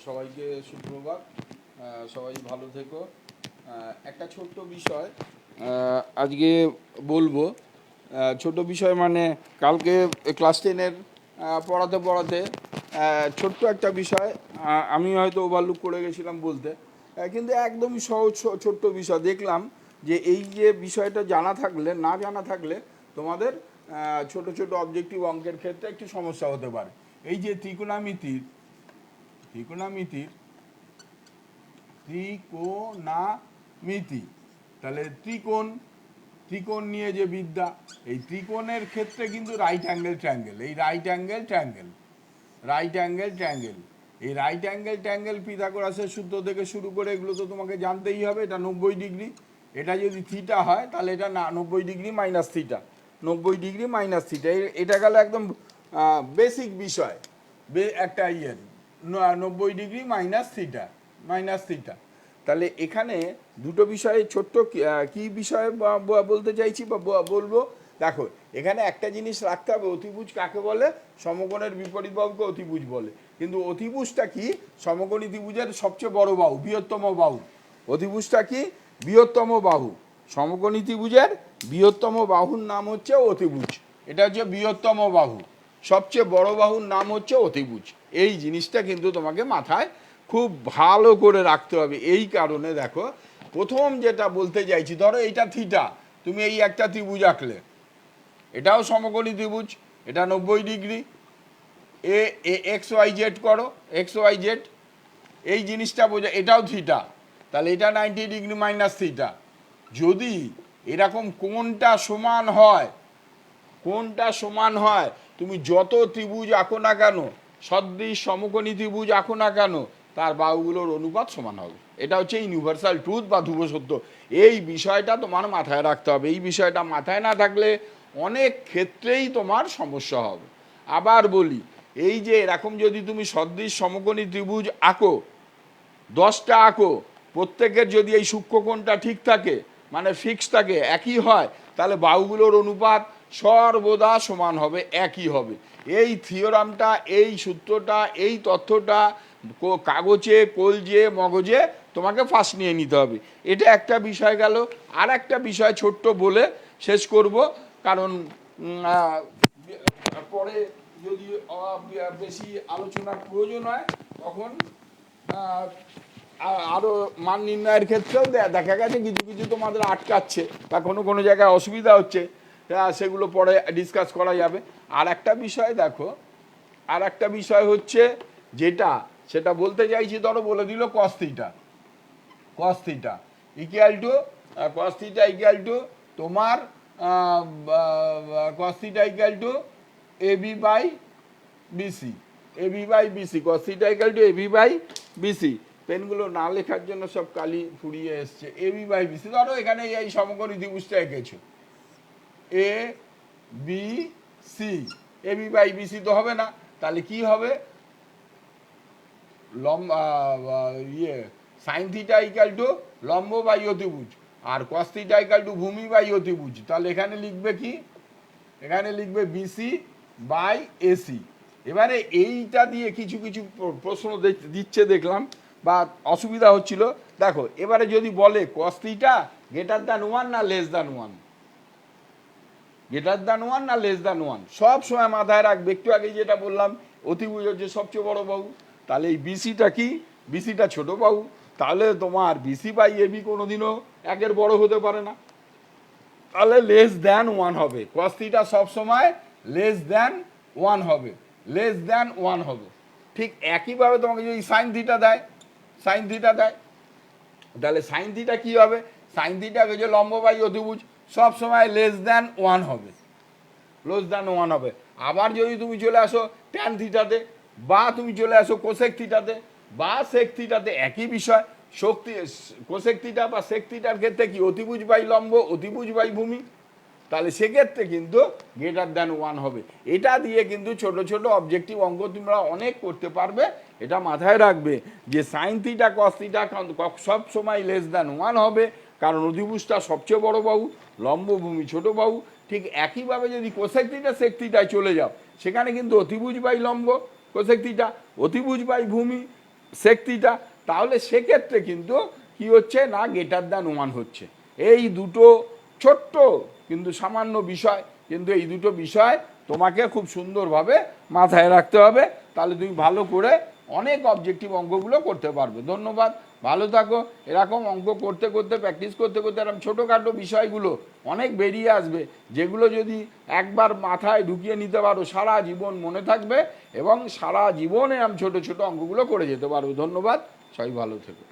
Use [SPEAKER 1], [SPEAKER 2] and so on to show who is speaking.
[SPEAKER 1] সবাইকে সুপ্রভাত। সবাই ভালো থেকো। একটা ছোট্ট বিষয় আজকে বলবো। ছোট বিষয় মানে কালকে ক্লাস 10-এর পড়াতে পড়াতে ছোট্ট একটা বিষয় আমি হয়তো ওভারলুক করে গেছিলাম বলতে, কিন্তু একদমই সহজ ছোট্ট বিষয় দেখলাম যে এই যে বিষয়টা জানা থাকলে না জানা থাকলে তোমাদের ছোট ছোট অবজেক্টিভ অঙ্কের ক্ষেত্রে একটু সমস্যা হতে পারে। এই যে ত্রিকোণামিতির ত্রিকোণামিতির ত্রিকোণামিতি, তাহলে ত্রিকোণ নিয়ে যে বিদ্যা, এই ত্রিকোণের ক্ষেত্রে কিন্তু রাইট অ্যাঙ্গেল ট্রায়াঙ্গেল, এই right angle triangle, right angle triangle, এই রাইট অ্যাঙ্গেল ট্রায়াঙ্গেল পিথাগোরাসের সূত্র থেকে শুরু করে এগুলো তো তোমাকে জানতেই হবে। এটা 90 ডিগ্রি, এটা যদি থিটা হয় তাহলে এটা না 90 degree minus theta, 90 degree minus theta, এটা গেল একদম বেসিক বিষয়। একটা 90 degree minus theta, minus theta. তাহলে এখানে দুটো বিষয়ে ছোট্ট কি বিষয়ে বলতে চাইছি বা বলবো। দেখো, এখানে একটা জিনিস রাখতে হবে, অতিভুজ কাকে বলে? সমকোণের বিপরীত বাহুকে অতিভুজ বলে। কিন্তু অতিভুজটা কি? সমকোণী ত্রিভুজের সবচেয়ে বড় বাহু, বৃহত্তম বাহু। অতিভুজটা কি? বৃহত্তম বাহু। সমকোণী ত্রিভুজের বৃহত্তম বাহুর নাম হচ্ছে অতিভুজ। এটা হচ্ছে বৃহত্তম বাহু, সবচেয়ে বড় বাহুর নাম হচ্ছে অতিভুজ। এই জিনিসটা কিন্তু তোমাকে মাথায় খুব ভালো করে রাখতে হবে। এই কারণে দেখো, প্রথম যেটা বলতে চাইছি, ধরো এইটা থিটা, তুমি এই একটা ত্রিভুজ আঁকলে, এটাও সমকোণী ত্রিভুজ, এটা 90 ডিগ্রি। এ এক্স ওয়াই জেড করো, এক্স ওয়াই জেড, এই জিনিসটা বোঝা, এটাও থিটা, তাহলে এটা 90 ডিগ্রি মাইনাস থিটা। যদি এরকম কোণটা সমান হয়, কোণটা সমান হয়, তুমি যত ত্রিভুজ আঁকো না কেন, সদৃশ সমকোণী ত্রিভুজ আঁকো না কেন, তার বাহুগুলোর অনুপাত সমান হবে। এটা হচ্ছে ইউনিভার্সাল ট্রুথ বা ধ্রুব সত্য। এই বিষয়টা তোমার মাথায় রাখতে হবে। এই বিষয়টা মাথায় না থাকলে অনেক ক্ষেত্রেই তোমার সমস্যা হবে। আবার বলি, এই যে এরকম যদি তুমি সদৃশ সমকোণী ত্রিভুজ আঁকো, 10টা আঁকো, প্রত্যেকের যদি এই সূক্ষ্মকোণটা ঠিক থাকে, মানে ফিক্স থাকে, একই হয়, তাহলে বাহুগুলোর অনুপাত সর্বদা সমান হবে, একই হবে। এই থিওরামটা, এই সূত্রটা, এই তথ্যটা কাগজে, কলজে, মগজে তোমাকে ফার্স্ট নিয়ে নিতে হবে। এটা একটা বিষয় গেল। আর একটা বিষয় ছোট্ট বলে শেষ করব, কারণ পরে যদি বেশি আলোচনার প্রয়োজন হয় তখন আরও মান নির্ণয়ের ক্ষেত্রেও দেখা গেছে কিছু কিছু তোমাদের আটকাচ্ছে বা কোনো কোনো জায়গায় অসুবিধা হচ্ছে, সেগুলো পরে ডিসকাস করা যাবে। আর একটা বিষয় দেখো, আর একটা বিষয় হচ্ছে যেটা, সেটা বলতে চাইছি, ধরো বলে দিল cos theta, cos theta equal to, cos theta equal to তোমার cos theta equal to AB by BC, AB by BC, cos theta equal to AB by BC. পেনগুলো না লেখার জন্য সব কালি ফুরিয়ে এসছে। এবি বাই বিসি, ধরো এখানে এই সমকোণী ত্রিভুজটা এঁকেছো, A B C, AB by BC তো হবে না, তাহলে কি হবে? সাইন থিটা ইকাল টু লম্ব বাই অতিভুজ, আর কস থিটা ইকাল টু ভূমি বাই অতিভুজ। তাহলে এখানে লিখবে কি? এখানে লিখবে বিসি বাই এসি। এবারে এইটা দিয়ে কিছু কিছু প্রশ্ন দিচ্ছে দেখলাম, বা অসুবিধা হচ্ছিল। দেখো, এবারে যদি বলে কস থিটা গ্রেটার দ্যান 1 না লেস দ্যান 1, গ্রেটার দ্যান 1 না লেস দ্যান 1, সব সময় মাথায় রাখবে। একটু আগে যেটা বললাম, অতিভুজ হচ্ছে সবচেয়ে বড় বাহু, তাহলে এই বিসিটা কি? বিসিটা ছোট বাহু, তাহলে তোমার বিসি বাই এবি কোনোদিনও একের বড় হতে পারে না, তাহলে লেস দ্যান 1 হবে। কস থিটা সবসময় লেস দ্যান 1 হবে, লেস দ্যান 1 হবে। ঠিক একইভাবে তোমাকে যদি সাইন থিটা দেয়, সাইন থিটা দেয়, তাহলে সাইন থিটা কি হবে? সাইন থিটা হচ্ছে লম্ব বাই অতিভুজ, সব সময় লেস দ্যান 1 হবে, লেস দ্যান 1 হবে। আবার যদি তুমি চলে আসো ট্যান থিটাতে, বা তুমি চলে আসো কোসেক থিটাতে বা সেক থিটাতে, একই বিষয়। শক্তি কোসেক থিটা বা সেক থিটার ক্ষেত্রে কি? অতিভুজ বাই লম্ব, অতিভুজ বাই ভূমি, তাহলে সেক্ষেত্রে কিন্তু গ্রেটার দ্যান 1 হবে। এটা দিয়ে কিন্তু ছোট ছোট অবজেক্টিভ অঙ্ক তোমরা অনেক করতে পারবে। এটা মাথায় রাখবে যে সাইন থিটা কস থিটা সব সময় লেস দ্যান 1 হবে, কারণ অতিভুজটা সবচেয়ে বড় বাহু, লম্ব ভূমি ছোট বাহু। ঠিক একইভাবে যদি কোসেক থিটা সেক থিটায় চলে যাও, সেখানে কিন্তু অতিভুজ বাই লম্ব কোসেক থিটা, অতিভুজ বাই ভূমি সেক থিটা, তাহলে সেক্ষেত্রে কিন্তু কি হচ্ছে না গ্রেটার দ্যান 1 হচ্ছে। এই দুটো ছোট্ট কিন্তু সামান্য বিষয়, কিন্তু এই দুটো বিষয় তোমাকে খুব সুন্দরভাবে মাথায় রাখতে হবে, তাহলে তুমি ভালো করে অনেক অবজেক্টিভ অঙ্কগুলো করতে পারবে। ধন্যবাদ, ভালো থাকো। এরকম অঙ্ক করতে করতে প্র্যাকটিস করতে করতে এরকম ছোটোখাটো বিষয়গুলো অনেক বেরিয়ে আসবে, যেগুলো যদি একবার মাথায় ঢুকিয়ে নিতে পারো সারা জীবন মনে থাকবে এবং সারা জীবন এরকম ছোটো ছোটো অঙ্কগুলো করে যেতে পারো। ধন্যবাদ, সবাই ভালো থেকো।